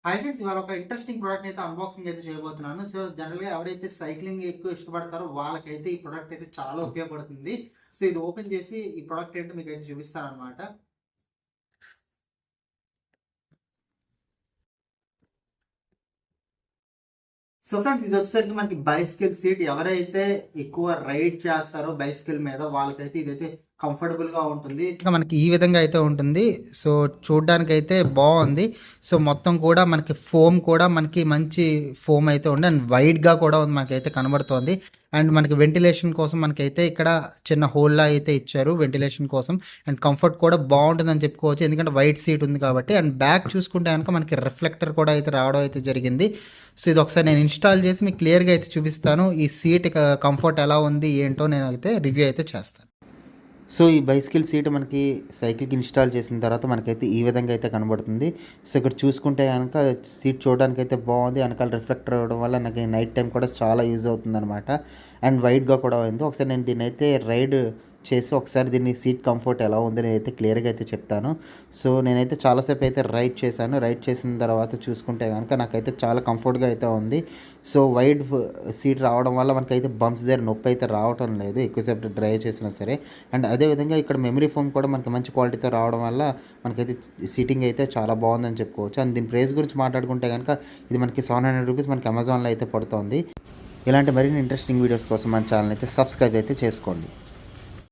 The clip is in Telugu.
హాయ్ ఫ్రెండ్స్, ఇవాళ ఒక ఇంట్రెస్టింగ్ ప్రోడక్ట్ అయితే అన్బాక్సింగ్ అయితే చేయబోతున్నాను. సో జనరల్‌గా ఎవరైతే సైక్లింగ్ ఎక్కువ ఇష్టపడతారో వాళ్ళకైతే ఈ ప్రోడక్ట్ అయితే చాలా ఉపయోగపడుతుంది. సో ఇది ఓపెన్ చేసి ఈ ప్రోడక్ట్ ఏంటో మీకైతే చూపిస్తానన్నమాట. సో ఫ్రెండ్స్, ఇది వచ్చేసరికి మనకి బైసికల్ సీట్. ఎవరైతే ఎక్కువ రైడ్ చేస్తారో బైసికల్ మీద వాళ్ళకైతే ఇదైతే కంఫర్టబుల్గా ఉంటుంది. ఇంకా మనకి ఈ విధంగా అయితే ఉంటుంది. సో చూడ్డానికైతే బాగుంది. సో మొత్తం కూడా మనకి ఫోమ్ కూడా మనకి మంచి ఫోమ్ అయితే ఉంది అండ్ వైడ్గా కూడా ఉంది, మనకైతే కనబడుతోంది. అండ్ మనకి వెంటిలేషన్ కోసం మనకైతే ఇక్కడ చిన్న హోల్లా అయితే ఇచ్చారు వెంటిలేషన్ కోసం. అండ్ కంఫర్ట్ కూడా బాగుంటుందని చెప్పుకోవచ్చు, ఎందుకంటే వైట్ సీట్ ఉంది కాబట్టి. అండ్ బ్యాక్ చూసుకుంటే కనుక మనకి రిఫ్లెక్టర్ కూడా అయితే రావడం అయితే జరిగింది. సో ఇది ఒకసారి నేను ఇన్స్టాల్ చేసి మీకు క్లియర్గా అయితే చూపిస్తాను. ఈ సీట్ కంఫర్ట్ ఎలా ఉంది ఏంటో నేను అయితే రివ్యూ అయితే చేస్తాను. సో ఈ బైసికల్ సీట్ మనకి సైకిల్కి ఇన్స్టాల్ చేసిన తర్వాత మనకైతే ఈ విధంగా అయితే కనబడుతుంది. సో ఇక్కడ చూసుకుంటే కనుక సీట్ చూడడానికి అయితే బాగుంది. వెనకాల రిఫ్లెక్టర్ అవ్వడం వల్ల నాకు నైట్ టైం కూడా చాలా యూజ్ అవుతుంది అనమాట. అండ్ వైడ్గా కూడా ఉంది. ఒకసారి నేను దీన్ని అయితే రైడ్ చేసి ఒకసారి దీన్ని సీట్ కంఫర్ట్ ఎలా ఉంది నేనైతే క్లియర్గా అయితే చెప్తాను. సో నేనైతే చాలాసేపు అయితే రైడ్ చేశాను. రైడ్ చేసిన తర్వాత చూసుకుంటే కనుక నాకైతే చాలా కంఫర్ట్గా అయితే ఉంది. సో వైడ్ సీట్ రావడం వల్ల మనకైతే బంప్స్ దగ్గర నొప్పి అయితే రావటం లేదు ఎక్కువసేపు డ్రైవ్ చేసినా సరే. అండ్ అదేవిధంగా ఇక్కడ మెమరీ ఫోమ్ కూడా మనకి మంచి క్వాలిటీతో రావడం వల్ల మనకైతే సీటింగ్ అయితే చాలా బాగుందని చెప్పుకోవచ్చు. అండ్ దీని ప్రైస్ గురించి మాట్లాడుకుంటే కనుక ఇది మనకి 700 రూపీస్ మనకి అమెజాన్లో అయితే పడుతుంది. ఇలాంటి మరిన్ని ఇంట్రెస్టింగ్ వీడియోస్ కోసం మన ఛానల్ అయితే సబ్స్క్రైబ్ అయితే చేసుకోండి.